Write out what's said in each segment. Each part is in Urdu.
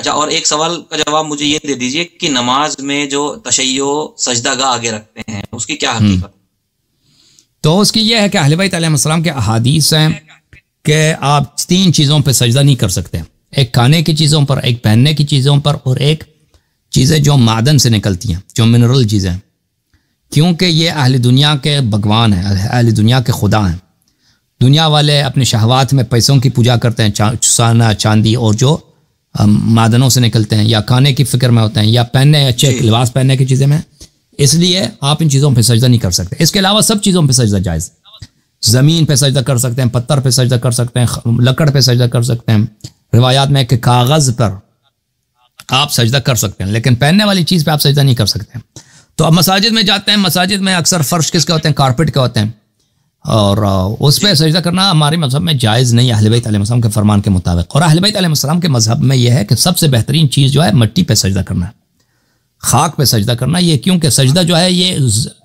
اچھا، اور ایک سوال کا جواب مجھے یہ دے دیجئے کہ نماز میں جو تشیع سجدہ گاہ آگے رکھتے ہیں اس کی کیا حقیقت؟ تو اس کی یہ ہے کہ اہل بیت علیہ السلام کے احادیث ہیں کہ آپ 3 چیزوں پہ سجدہ نہیں کر سکتے، ایک کھانے کی چیزوں پر، ایک پہننے کی چیزوں پر، اور ایک چیزیں جو معدن سے نکلتی ہیں، جو منرل چیزیں، کیونکہ یہ اہل دنیا کے بھگوان ہیں، اہل دنیا کے خدا ہیں۔ دنیا والے اپنے شہوات میں پیسوں کی پوجا کرتے ہیں، سونا چاندی اور جو معدنوں سے نکلتے ہیں، یا کھانے کی فکر میں ہوتے ہیں، یا پہننے اچھے لباس پہننے کی چیزیں میں، اس لیے آپ ان چیزوں پہ سجدہ نہیں کر سکتے۔ اس کے علاوہ سب چیزوں پہ سجدہ جائز، زمین پہ سجدہ کر سکتے ہیں، پتھر پہ سجدہ کر سکتے ہیں، لکڑ پہ سجدہ کر سکتے ہیں، روایات میں کہ کاغذ پر آپ سجدہ کر سکتے ہیں، لیکن پہننے والی چیز پہ آپ سجدہ نہیں کر سکتے۔ تو اب مساجد میں جاتے ہیں، مساجد میں اکثر فرش کس کے ہوتے ہیں؟ کارپٹ کے ہوتے ہیں، اور اس پہ سجدہ کرنا ہمارے مذہب میں جائز نہیں، اہل بیت علیہ السلام کے فرمان کے مطابق۔ اور اہل بیت علیہ السلام کے مذہب میں یہ ہے کہ سب سے بہترین چیز جو ہے مٹی پہ سجدہ کرنا ہے، خاک پہ سجدہ کرنا۔ یہ کیونکہ سجدہ جو ہے یہ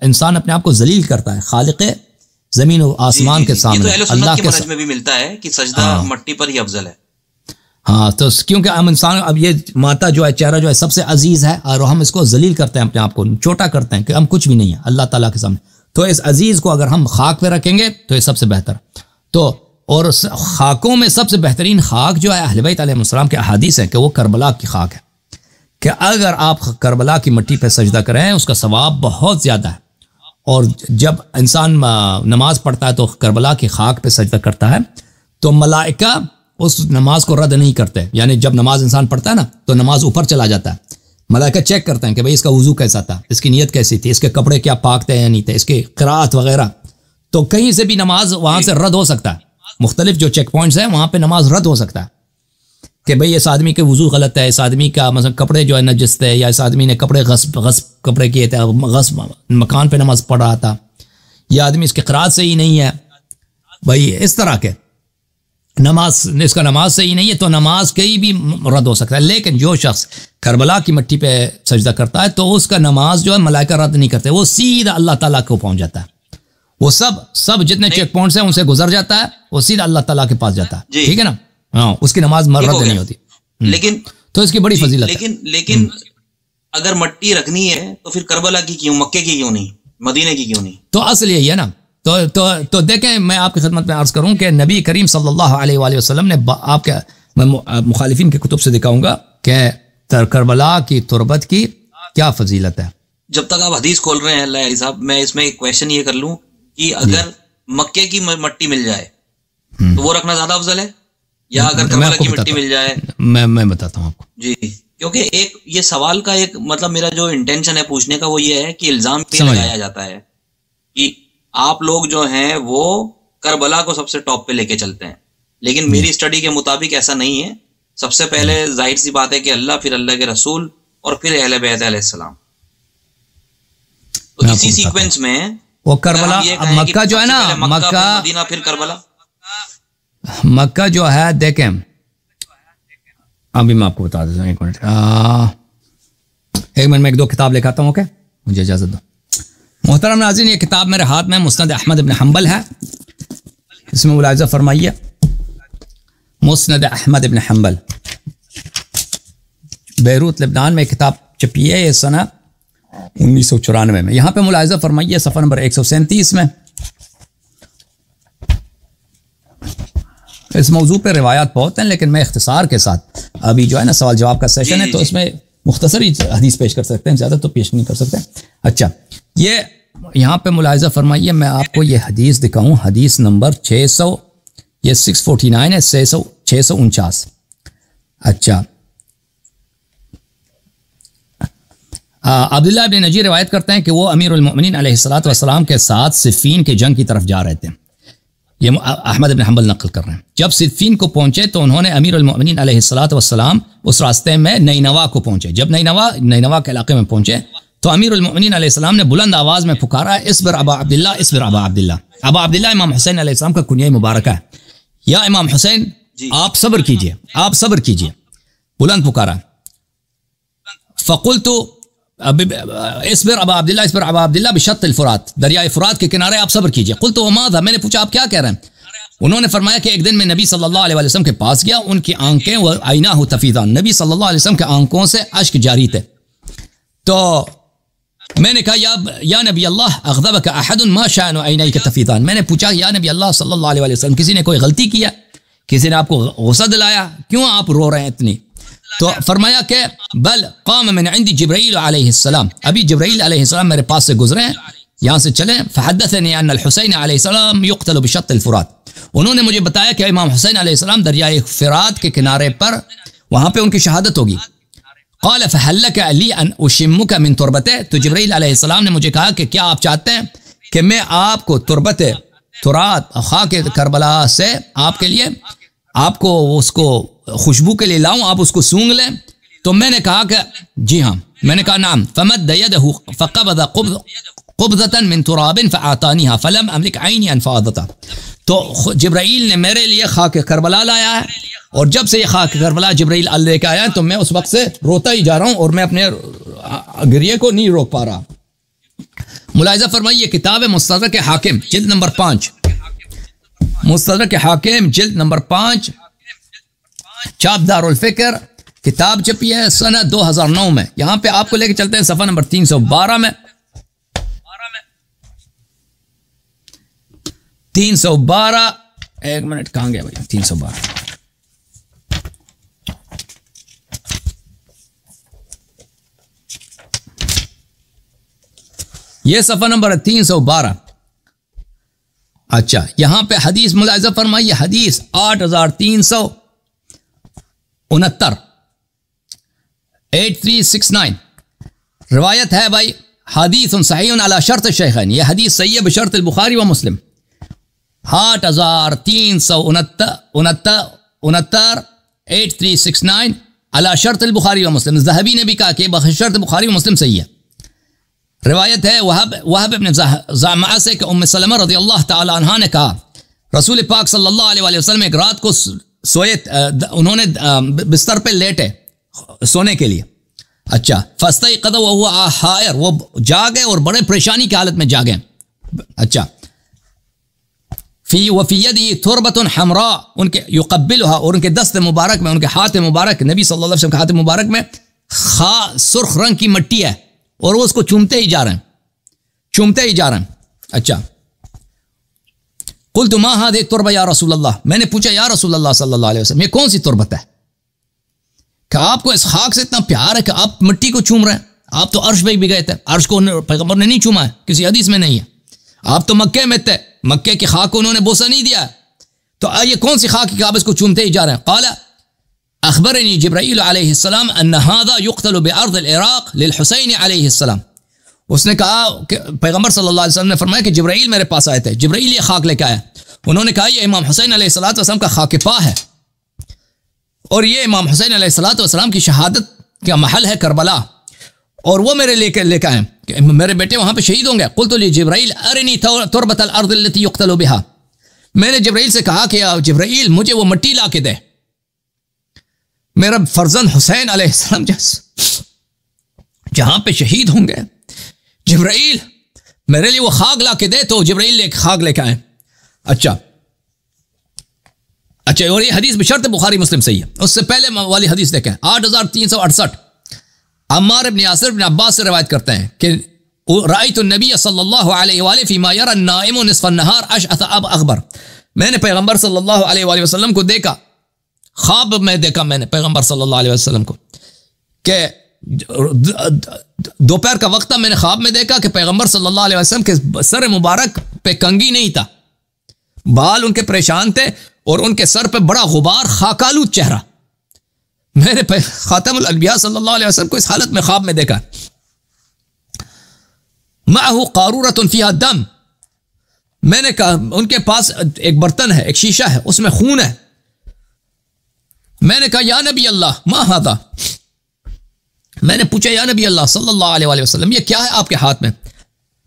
انسان اپنے آپ کو ذلیل کرتا ہے خالق زمین و آسمان کے سامنے، اللہ کے منہج میں بھی ملتا ہے کہ سجدہ مٹی پر ہی افضل ہے۔ ہاں، تو کیونکہ ہم انسان، اب یہ ماتا جو ہے، چہرہ جو ہے سب سے عزیز ہے، اور ہم اس کو ذلیل کرتے ہیں، اپنے آپ کو چھوٹا کرتے ہیں کہ ہم کچھ بھی نہیں ہیں اللہ تعالیٰ کے سامنے۔ تو اس عزیز کو اگر ہم خاک پہ رکھیں گے تو یہ سب سے بہتر۔ تو اور خاکوں میں سب سے بہترین خاک جو ہے اہل بیت علیہ السلام کے احادیث ہے کہ وہ کربلا کی خاک ہے، کہ اگر آپ کربلا کی مٹی پہ سجدہ کریں اس کا ثواب بہت زیادہ ہے۔ اور جب انسان نماز پڑھتا ہے تو کربلا کی خاک پہ سجدہ کرتا ہے تو ملائکہ اس نماز کو رد نہیں کرتے، یعنی جب نماز انسان پڑھتا ہے نا تو نماز اوپر چلا جاتا ہے، ملائکہ چیک کرتے ہیں کہ بھئی اس کا وضو کیسا تھا، اس کی نیت کیسی تھی، اس کے کپڑے کیا پاک تھے یا نہیں تھے، اس کی قرات وغیرہ۔ تو کہیں سے بھی نماز وہاں سے رد ہو سکتا ہے، مختلف جو چیک پوائنٹس ہیں وہاں پہ نماز رد ہو سکتا ہے کہ بھئی اس آدمی کے وضو غلط ہے، اس آدمی کا مثلا کپڑے جو ہے نجس تھے، یا اس آدمی نے کپڑے غصب کپڑے کیے تھے، غصب مکان پہ نماز پڑھ رہا تھا، یا آدمی اس کی قرات صحیح نہیں ہے، بھئی اس طرح کے نماز، اس کا نماز صحیح نہیں ہے تو نماز کہیں بھی رد ہو سکتا ہے۔ لیکن جو شخص کربلا کی مٹی پہ سجدہ کرتا ہے تو اس کا نماز جو ہے ملائکہ رد نہیں کرتے، وہ سیدھا اللہ تعالیٰ کو پہنچ جاتا ہے، وہ سب جتنے چیک پوائنٹس ہیں ان سے گزر جاتا ہے، وہ سیدھا اللہ تعالیٰ کے پاس جاتا ہے، ٹھیک ہے نا؟ ہاں، اس کی نماز رد نہیں ہوتی، لیکن تو اس کی بڑی فضیلت ہے۔ لیکن اگر مٹی رکھنی ہے تو پھر کربلا کی کیوں، مکے کی کیوں نہیں، مدینے کی کیوں نہیں؟ تو اصل یہی ہے نا۔ تو دیکھیں، میں آپ کی خدمت میں عرض کروں کہ نبی کریم صلی اللہ علیہ وآلہ وسلم نے آپ کے، میں مخالفین کی کتب سے دکھاؤں گا کہ کربلا کی تربت کی کیا فضیلت ہے۔ جب تک آپ حدیث کھول رہے ہیں اللہ علی صاحب، میں اس میں ایک کویشچن یہ کر لوں کہ اگر مکے کی مٹی مل جائے تو وہ رکھنا زیادہ افضل ہے، یا اگر کربلا کی مٹی مل جائے؟ میں بتاتا ہوں آپ کو جی، کیونکہ ایک یہ سوال کا ایک مطلب میرا جو انٹینشن ہے پوچھنے کا وہ یہ ہے کہ الزام بھی لگایا جاتا ہے کہ آپ لوگ جو ہیں وہ کربلا کو سب سے ٹاپ پہ لے کے چلتے ہیں، لیکن میری اسٹڈی کے مطابق ایسا نہیں ہے۔ سب سے پہلے ظاہر سی بات ہے کہ اللہ، پھر اللہ کے رسول، اور پھر اہل بیت علیہ السلام۔ تو اسی سیکوینس میں وہ کربلا، مکہ جو ہے نا، مکہ، مدینہ، پھر کربلا۔ مکہ جو ہے، دیکھیں ابھی میں آپ کو بتا دیتا ہوں، ایک منٹ میں 1-2 کتاب لے کے آتا ہوں، اوکے؟ مجھے اجازت دو۔ محترم ناظرین، یہ کتاب میرے ہاتھ میں مسند احمد بن حنبل ہے، اس میں ملاحظہ فرمائیے، مسند احمد بن حنبل، بیروت لبنان میں کتاب چھپی ہے، یہ سنہ 1994 میں۔ یہاں پہ ملاحظہ فرمائیے صفحہ نمبر 137 میں، اس موضوع پہ روایات بہت ہیں لیکن میں اختصار کے ساتھ، ابھی جو ہے نا سوال جواب کا سیشن ہے تو اس میں مختصر ہی حدیث پیش کر سکتے ہیں، زیادہ تو پیش نہیں کر سکتے۔ اچھا، یہ یہاں پہ ملاحظہ فرمائیے، میں آپ کو یہ حدیث دکھاؤں، حدیث نمبر 600، یہ 649 ہے، 649۔ اچھا، عبداللہ بن نجی روایت کرتے ہیں کہ وہ امیر المؤمنین علیہ الصلوۃ والسلام کے ساتھ صفین کی جنگ کی طرف جا رہے تھے، یہ احمد بن حنبل نقل کر رہے ہیں۔ جب صفین کو پہنچے تو انہوں نے امیر المؤمنین علیہ الصلوۃ والسلام اس راستے میں نینوا کو پہنچے، جب نینوا کے علاقے میں پہنچے تو امیر المؤمنین علیہ السلام نے بلند آواز میں پکارا، اصبر ابا عبداللہ، اصبر ابا عبداللہ۔ ابا عبداللہ امام حسین علیہ السلام کا کنیہ مبارکہ ہے، یا امام حسین آپ صبر کیجئے، آپ صبر کیجئے، بلند پکارا۔ فقلت اصبر ابا عبداللہ، اصبر ابا عبداللہ بشط الفرات، دریائے فرات کے کنارے آپ صبر کیجئے۔ قلت وماذا، میں نے پوچھا آپ کیا کہہ رہے ہیں؟ انہوں نے فرمایا کہ ایک دن میں نبی صلی اللہ علیہ وسلم کے پاس گیا، ان کی آنکھیں وہ عیناہ تفیضان، نبی صلی اللہ علیہ وسلم کے آنکھوں سے اشک جاری تھے. تو میں نے کہا یا نبی اللہ اغضبک احد ما شأن عینیک تفیضان، میں نے پوچھا یا نبی اللہ صلی اللہ علیہ وسلم کسی نے کوئی غلطی کیا، کسی نے آپ کو غصہ دلایا، کیوں آپ رو رہے ہیں اتنی؟ تو فرمایا کہ بل قام من عندي جبرائیل علیہ السلام، ابھی جبرائیل علیہ السلام میرے پاس سے گزرے ہیں، یہاں سے چلیں، فحدثني ان الحسین علیہ السلام يقتل بشط الفرات، انہوں نے مجھے بتایا کہ امام حسین علیہ السلام دریائے فرات کے کنارے پر وہاں پہ ان کی شہادت ہوگی. قال فهل لك لي ان اشمك من تربته، تو جبرائیل علیہ السلام نے مجھے کہا کہ کیا آپ چاہتے ہیں کہ میں آپ کو تربت ترات خاک کربلا سے آپ کے لیے آپ کو اس کو خوشبو کے لیے لاؤں، آپ اس کو سونگ لیں؟ تو میں نے کہا کہ جی ہاں، میں نے کہا نعم. فمد يده فقبض قبضة من تراب فاعطانيها فلم املك عيني ان فاضتها، تو جبرائیل نے میرے لیے خاک کربلا لایا ہے، اور جب سے یہ خاک کربلا جبرائیل لے کے آیا ہے تو میں اس وقت سے روتا ہی جا رہا ہوں اور میں اپنے گریے کو نہیں روک پا رہا. ملاحظہ فرمائیے، کتاب مستدرک حاکم جلد نمبر 5، مستدرک حاکم جلد نمبر 5، چاپ دار الفکر، کتاب چھپی ہے سنہ 2009 میں. یہاں پہ آپ کو لے کے چلتے ہیں صفحہ نمبر 312 میں، 312، ایک منٹ کہاں گیا بھائی، 312 یہ صفحہ نمبر 312. اچھا، یہاں پہ حدیث ملاحظہ فرمائیے، حدیث 8369، 8369 روایت ہے بھائی، حدیث صحیح علی شرط الشیخین، یہ حدیث صحیح بشرط البخاری و مسلم. 8369 علی شرط البخاری و مسلم، ذہبی نے بھی کہا کہ بشرط بخاری و مسلم صحیح ہے. روایت ہے وہب ابن زعمہ سے کہ ام سلمہ رضی اللہ تعالی عنہ نے کہا رسول پاک صلی اللہ علیہ وسلم ایک رات کو سوئے، انہوں نے بستر پہ لیٹے سونے کے لیے. اچھا، فاستيقظ وهو حائر، وہ جاگے اور بڑے پریشانی کی حالت میں جاگے. اچھا، وفي يده تربة حمراء، ان کے يقبلها، اور ان کے دست مبارک میں، ان کے ہاتھ مبارک، نبی صلی اللہ علیہ وسلم کے ہاتھ مبارک میں سرخ رنگ کی مٹی ہے، اور وہ اس کو چومتے ہی جا رہے ہیں، چومتے ہی جا رہے ہیں. اچھا، قلت ما هذه التربة یا رسول اللہ، میں نے پوچھا یا رسول اللہ صلی اللہ علیہ وسلم یہ کون سی تربت ہے کہ آپ کو اس خاک سے اتنا پیار ہے کہ آپ مٹی کو چوم رہے ہیں؟ آپ تو عرش پہ بھی گئے تھے، عرش کو پیغمبر نے نہیں چوما ہے، کسی حدیث میں نہیں ہے. آپ تو مکے میں تھے، مکے کی خاک کو انہوں نے بوسہ نہیں دیا، تو یہ کون سی خاک ہے کہ آپ اس کو چومتے ہی جا رہے ہیں؟ قال اخبرنی جبرائیل علیہ السلام ان هذا يقتل بارض العراق للحسین علیہ السلام، اس نے کہا کہ پیغمبر صلی اللہ علیہ وسلم نے فرمایا کہ جبرائیل میرے پاس آئے تھے، جبرائیل یہ خاک لے کے آیا، انہوں نے کہا یہ امام حسین علیہ السلام کا خاک پا ہے، اور یہ امام حسین علیہ السلام کی شہادت کا محل ہے کربلا، اور وہ میرے لے کے آئے کہ میرے بیٹے وہاں پہ شہید ہوں گے. قلت لجبرائیل ارنی تربت الارض التي يقتل بها، میں نے جبرائیل سے کہا کہ جبرائیل مجھے وہ مٹی لا کے دے، میرا فرزند حسین علیہ السلام جہاں پہ شہید ہوں گے، جبرائیل میرے لیے وہ خاک لا کے دے. تو جبرائیل خاک لے کے آئے. اچھا، اور یہ حدیث بشرط بخاری مسلم صحیح ہے. اس سے پہلے والی حدیث دیکھیں، 8368، عمار ابن یاسر ابن عباس سے روایت کرتے ہیں کہ رأیت النبی صلی اللہ علیہ وآلہ فیما یرى النائم نصف النہار اشعث اغبر، میں نے پیغمبر صلی اللہ علیہ وآلہ وسلم کو دیکھا، خواب میں دیکھا میں نے پیغمبر صلی اللہ علیہ وسلم کو کہ دوپہر کا وقت تھا، میں نے خواب میں دیکھا کہ پیغمبر صلی اللہ علیہ وسلم کے سر مبارک پہ کنگھی نہیں تھا، بال ان کے پریشان تھے، اور ان کے سر پہ بڑا غبار، خاکالود چہرہ. میں نے خاتم الانبیاء صلی اللہ علیہ وسلم کو اس حالت میں خواب میں دیکھا. معه قارورۃ فیہا دم، میں نے کہا ان کے پاس ایک برتن ہے، ایک شیشہ ہے، اس میں خون ہے. میں نے کہا یا نبی اللہ ما ھذا، میں نے پوچھا یا نبی اللہ صلی اللہ علیہ وسلم یہ کیا ہے آپ کے ہاتھ میں؟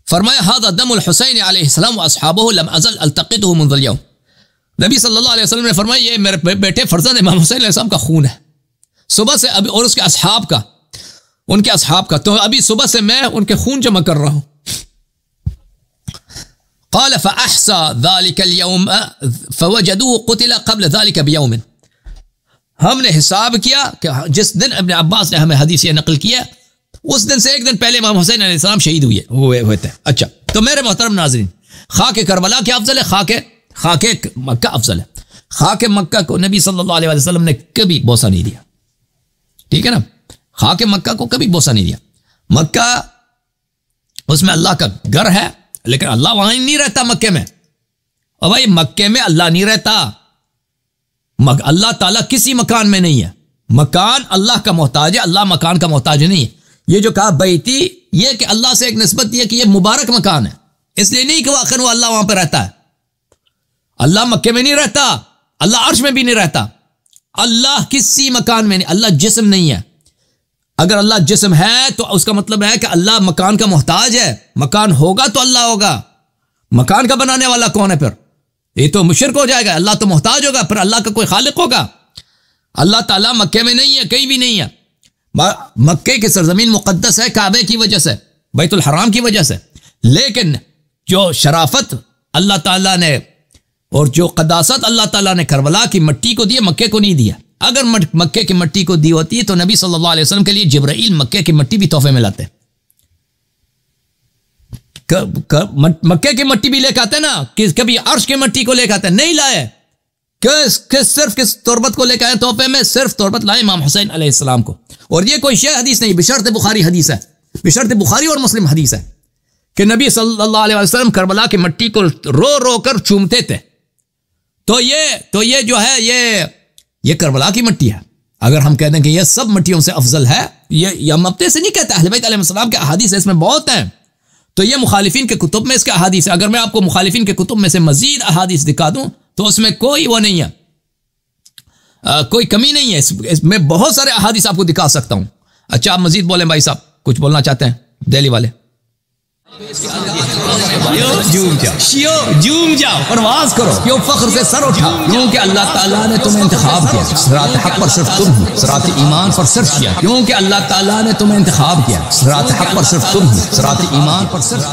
فرمایا ھذا دم الحسین علیہ السلام واصحابہ لم ازل التقطه منذ اليوم، نبی صلی اللہ علیہ وسلم نے فرمایا یہ میرے بیٹے فرزند امام حسین علیہ السلام کا خون ہے، صبح سے ابھی، اور اس کے اصحاب کا، ان کے اصحاب کا، تو ابھی صبح سے میں ان کے خون جمع کر رہا ہوں. قال فأحصى ذلك اليوم فوجدوه قتل قبل ذلك بيوم. ہم نے حساب کیا کہ جس دن ابن عباس نے ہمیں حدیث یہ نقل کیا اس دن سے ایک دن پہلے امام حسین علیہ السلام شہید ہوئے تھے. اچھا تو میرے محترم ناظرین، خاک کربلا کیا افضل ہے؟ خاک مکہ افضل ہے. خاک مکہ کو نبی صلی اللہ علیہ وسلم نے کبھی بوسہ نہیں دیا. ٹھیک ہے نا، خاک مکہ کو کبھی بوسہ نہیں دیا. مکہ اس میں اللہ کا گھر ہے لیکن اللہ وہاں نہیں رہتا مکے میں. اور بھائی مکے میں اللہ نہیں رہتا، اللہ تعالیٰ کسی مکان میں نہیں ہے. مکان اللہ کا محتاج ہے، اللہ مکان کا محتاج نہیں ہے. یہ جو کہا بیتی، یہ کہ اللہ سے ایک نسبت یہ کہ یہ مبارک مکان ہے، اس لیے نہیں کہ آخر وہ اللہ وہاں پہ رہتا ہے. اللہ مکے میں نہیں رہتا، اللہ عرش میں بھی نہیں رہتا. اللہ کسی مکان میں نہیں. اللہ جسم نہیں ہے. اگر اللہ جسم ہے تو اس کا مطلب ہے کہ اللہ مکان کا محتاج ہے. مکان ہوگا تو اللہ ہوگا. مکان کا بنانے والا کون ہے؟ پھر یہ تو مشرک ہو جائے گا. اللہ تو محتاج ہوگا، پھر اللہ کا کوئی خالق ہوگا. اللہ تعالیٰ مکے میں نہیں ہے، کہیں بھی نہیں ہے. مکے کی سرزمین مقدس ہے کعبے کی وجہ سے، بیت الحرام کی وجہ سے. لیکن جو شرافت اللہ تعالیٰ نے اور جو قداست اللہ تعالیٰ نے کربلا کی مٹی کو دی، مکے کو نہیں دیا. اگر مکے کی مٹی کو دی ہوتی ہے تو نبی صلی اللہ علیہ وسلم کے لیے جبرائیل مکے کی مٹی بھی تحفے میں لاتے. مکے کی مٹی بھی لے کے آتے نا، کبھی عرش کی مٹی کو لے کے آتے نہیں لائے. صرف کس تربت کو لے کے آئے تحفے میں؟ صرف تربت لائے امام حسین علیہ السلام کو. اور یہ کوئی شیع حدیث نہیں، بشرط بخاری حدیث ہے، بشرط بخاری اور مسلم حدیث ہے کہ نبی صلی اللہ علیہ وسلم کربلا کی مٹی کو رو رو کر چومتے تھے. تو یہ جو ہے یہ کربلا کی مٹی ہے. اگر ہم کہہ دیں کہ یہ سب مٹیوں سے افضل ہے، یہ ہم اپنے سے نہیں کہتے، اہل بیت علیہ السلام کے احادیث اس میں بہت ہیں. تو یہ مخالفین کے کتب میں اس کے احادیث ہے. اگر میں آپ کو مخالفین کے کتب میں سے مزید احادیث دکھا دوں تو اس میں کوئی وہ نہیں ہے، کوئی کمی نہیں ہے. اس میں بہت سارے احادیث آپ کو دکھا سکتا ہوں. اچھا آپ مزید بولیں بھائی صاحب، کچھ بولنا چاہتے ہیں دہلی والے؟ جوم جاؤ، پرواز کرو، کیوں فخر سے سر اٹھاؤ، کیونکہ اللہ تعالیٰ نے تمہیں انتخاب کیا. صراط حق پر صرف تم ہو، صراط ایمان پر صرف کیا، کیونکہ اللہ تعالیٰ نے تمہیں انتخاب کیا. صراط حق پر صرف تم ہو، صراط ایمان پر صرف